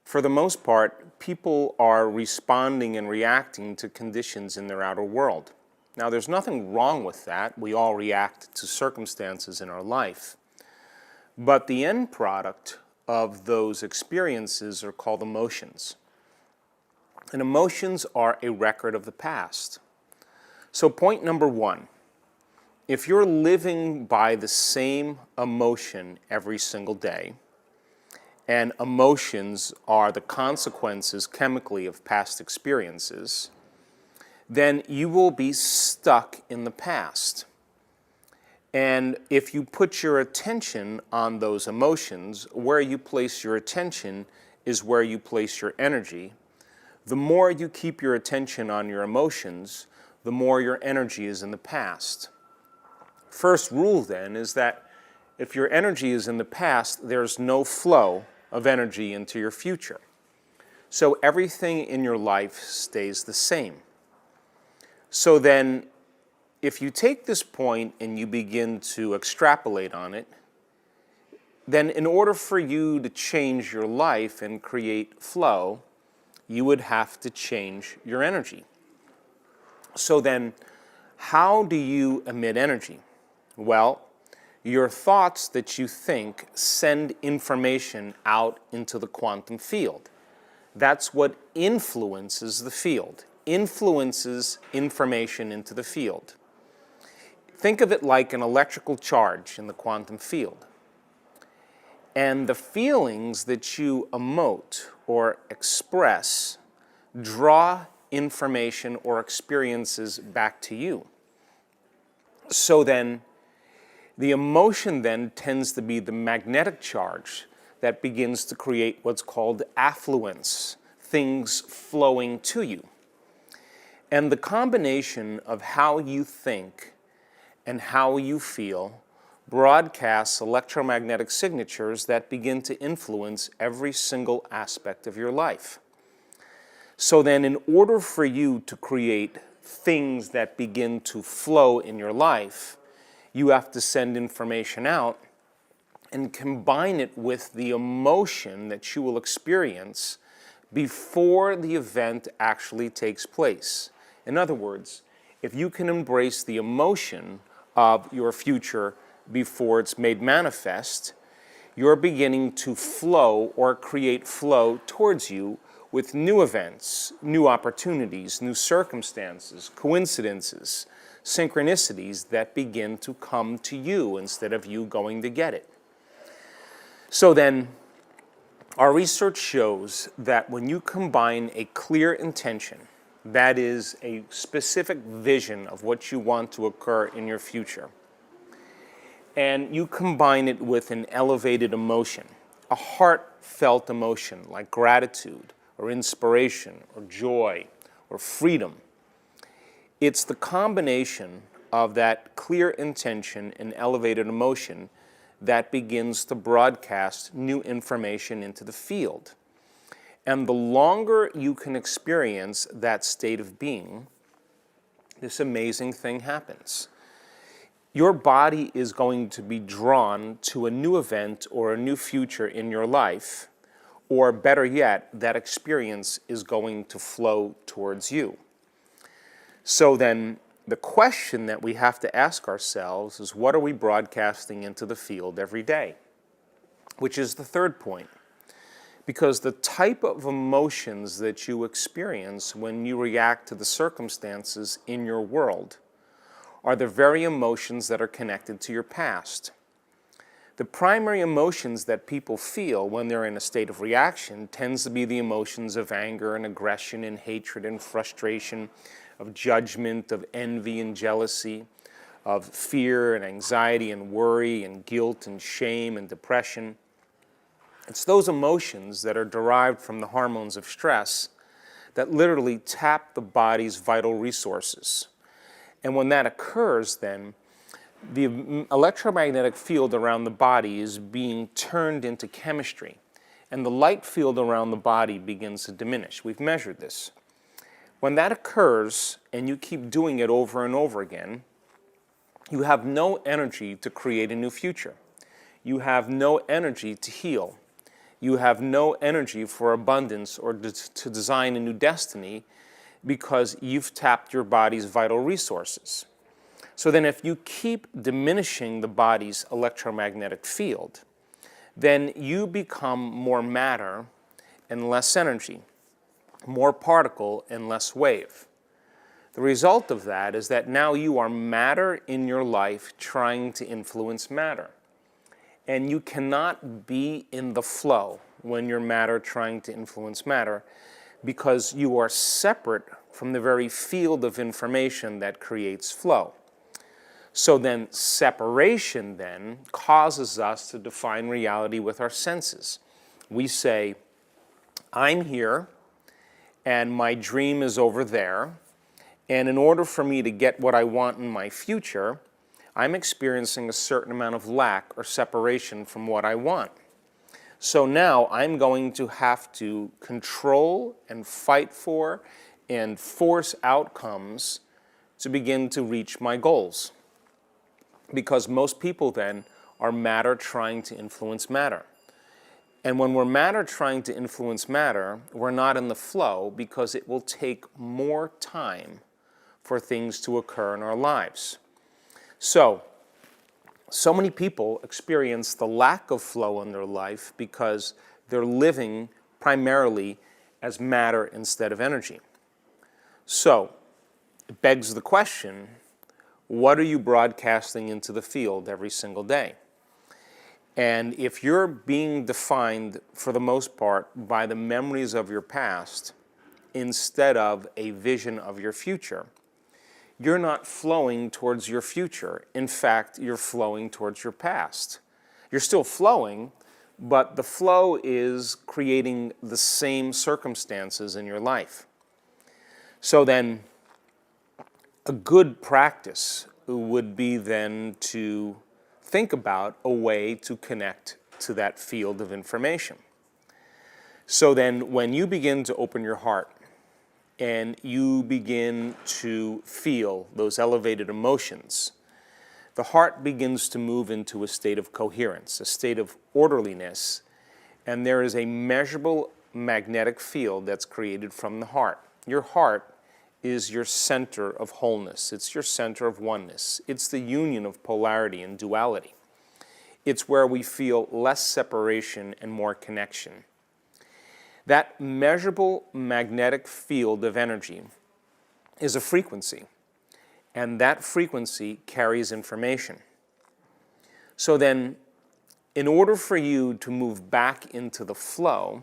For the most part, people are responding and reacting to conditions in their outer world. Now, there's nothing wrong with that. We all react to circumstances in our life. But the end product of those experiences are called emotions. And emotions are a record of the past. So point number one, if you're living by the same emotion every single day, and emotions are the consequences chemically of past experiences, then you will be stuck in the past. And if you put your attention on those emotions, where you place your attention is where you place your energy. The more you keep your attention on your emotions, the more your energy is in the past. First rule then is that if your energy is in the past, there's no flow of energy into your future. So everything in your life stays the same. So then, if you take this point and you begin to extrapolate on it, then in order for you to change your life and create flow, you would have to change your energy. So then, how do you emit energy? Well, your thoughts that you think send information out into the quantum field. That's what influences the field, influences information into the field. Think of it like an electrical charge in the quantum field. And the feelings that you emote or express draw information or experiences back to you. So then, the emotion then tends to be the magnetic charge that begins to create what's called affluence, things flowing to you. And the combination of how you think and how you feel broadcasts electromagnetic signatures that begin to influence every single aspect of your life. So then, in order for you to create things that begin to flow in your life, you have to send information out and combine it with the emotion that you will experience before the event actually takes place. In other words, if you can embrace the emotion of your future before it's made manifest, you're beginning to flow or create flow towards you with new events, new opportunities, new circumstances, coincidences, synchronicities that begin to come to you instead of you going to get it. So then, our research shows that when you combine a clear intention, that is a specific vision of what you want to occur in your future, and you combine it with an elevated emotion, a heartfelt emotion like gratitude or inspiration or joy or freedom, it's the combination of that clear intention and elevated emotion that begins to broadcast new information into the field. And the longer you can experience that state of being, this amazing thing happens. Your body is going to be drawn to a new event or a new future in your life, or better yet, that experience is going to flow towards you. So then, the question that we have to ask ourselves is, what are we broadcasting into the field every day? Which is the third point. Because the type of emotions that you experience when you react to the circumstances in your world are the very emotions that are connected to your past. The primary emotions that people feel when they're in a state of reaction tends to be the emotions of anger and aggression and hatred and frustration, of judgment, of envy and jealousy, of fear and anxiety and worry and guilt and shame and depression. It's those emotions that are derived from the hormones of stress that literally tap the body's vital resources. And when that occurs, then, the electromagnetic field around the body is being turned into chemistry, and the light field around the body begins to diminish. We've measured this. When that occurs, and you keep doing it over and over again, you have no energy to create a new future. you have no energy to heal. You have no energy for abundance or to design a new destiny because you've tapped your body's vital resources. So then if you keep diminishing the body's electromagnetic field, then you become more matter and less energy, more particle and less wave. The result of that is that now you are matter in your life trying to influence matter. And you cannot be in the flow when you're matter trying to influence matter because you are separate from the very field of information that creates flow. So then separation then causes us to define reality with our senses. We say, I'm here and my dream is over there, and in order for me to get what I want in my future, I'm experiencing a certain amount of lack or separation from what I want. So now I'm going to have to control and fight for and force outcomes to begin to reach my goals. Because most people then are matter trying to influence matter. And when we're matter trying to influence matter, we're not in the flow because it will take more time for things to occur in our lives. So many people experience the lack of flow in their life because they're living primarily as matter instead of energy. So it begs the question, what are you broadcasting into the field every single day? And if you're being defined, for the most part, by the memories of your past instead of a vision of your future, you're not flowing towards your future. In fact, you're flowing towards your past. You're still flowing, but the flow is creating the same circumstances in your life. So then, a good practice would be then to think about a way to connect to that field of information. So then when you begin to open your heart and you begin to feel those elevated emotions, the heart begins to move into a state of coherence, a state of orderliness, and there is a measurable magnetic field that's created from the heart. Your heart is your center of wholeness. It's your center of oneness. It's the union of polarity and duality. It's where we feel less separation and more connection. That measurable magnetic field of energy is a frequency, and that frequency carries information. So then, in order for you to move back into the flow,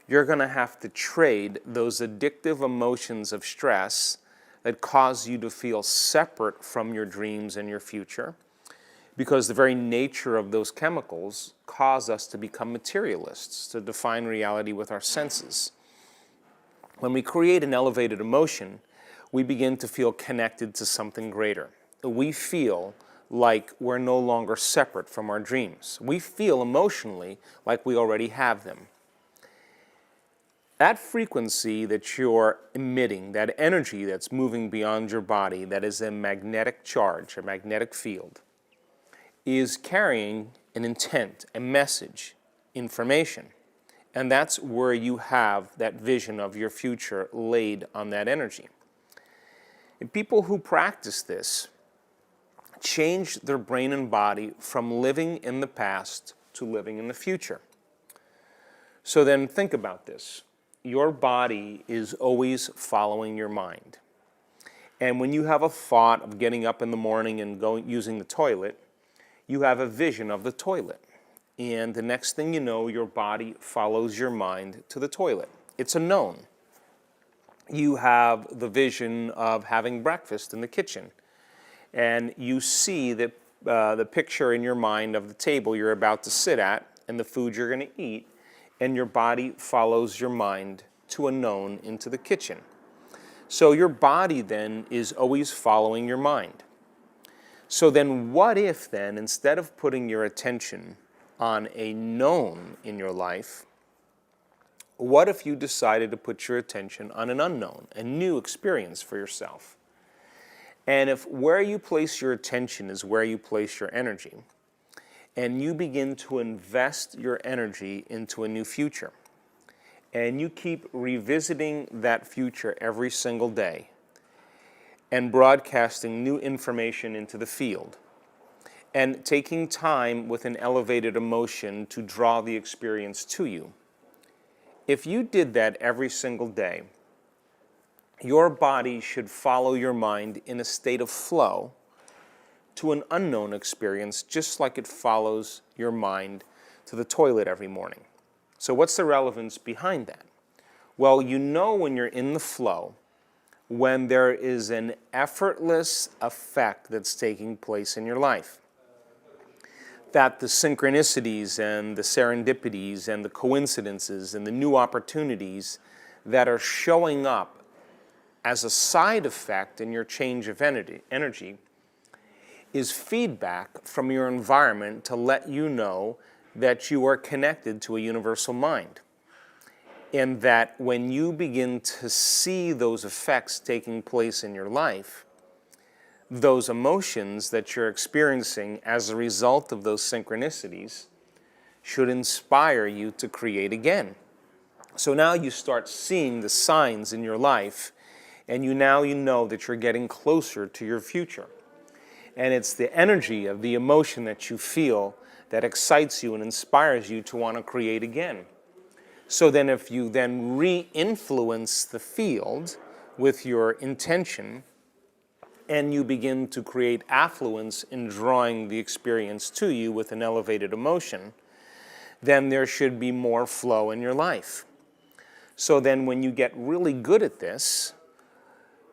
you're going to have to trade those addictive emotions of stress that cause you to feel separate from your dreams and your future, because the very nature of those chemicals cause us to become materialists, to define reality with our senses. When we create an elevated emotion, we begin to feel connected to something greater. We feel like we're no longer separate from our dreams. We feel emotionally like we already have them. That frequency that you're emitting, that energy that's moving beyond your body, that is a magnetic charge, a magnetic field, is carrying an intent, a message, information. And that's where you have that vision of your future laid on that energy. And people who practice this change their brain and body from living in the past to living in the future. So then think about this. Your body is always following your mind. And when you have a thought of getting up in the morning and using the toilet, you have a vision of the toilet. And the next thing you know, your body follows your mind to the toilet. It's a known. You have the vision of having breakfast in the kitchen. And you see the picture in your mind of the table you're about to sit at and the food you're going to eat. And your body follows your mind to a known into the kitchen. So your body then is always following your mind. So then what if then, instead of putting your attention on a known in your life, what if you decided to put your attention on an unknown, a new experience for yourself? And if where you place your attention is where you place your energy, and you begin to invest your energy into a new future. And you keep revisiting that future every single day and broadcasting new information into the field and taking time with an elevated emotion to draw the experience to you. If you did that every single day, your body should follow your mind in a state of flow to an unknown experience, just like it follows your mind to the toilet every morning. So what's the relevance behind that? Well, you know when you're in the flow, when there is an effortless effect that's taking place in your life. That the synchronicities and the serendipities and the coincidences and the new opportunities that are showing up as a side effect in your change of energy is feedback from your environment to let you know that you are connected to a universal mind. And that when you begin to see those effects taking place in your life, those emotions that you're experiencing as a result of those synchronicities should inspire you to create again. So now you start seeing the signs in your life, and you know that you're getting closer to your future. And it's the energy of the emotion that you feel that excites you and inspires you to want to create again. So then if you then re-influence the field with your intention, and you begin to create affluence in drawing the experience to you with an elevated emotion, then there should be more flow in your life. So then when you get really good at this,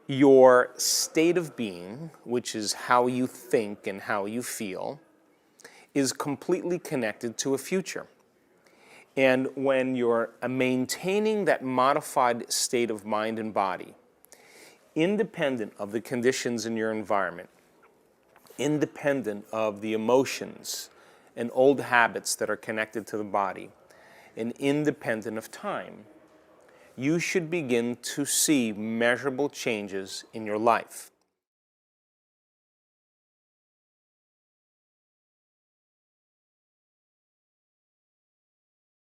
your state of being, which is how you think and how you feel, is completely connected to a future. And when you're maintaining that modified state of mind and body, independent of the conditions in your environment, independent of the emotions and old habits that are connected to the body, and independent of time, you should begin to see measurable changes in your life.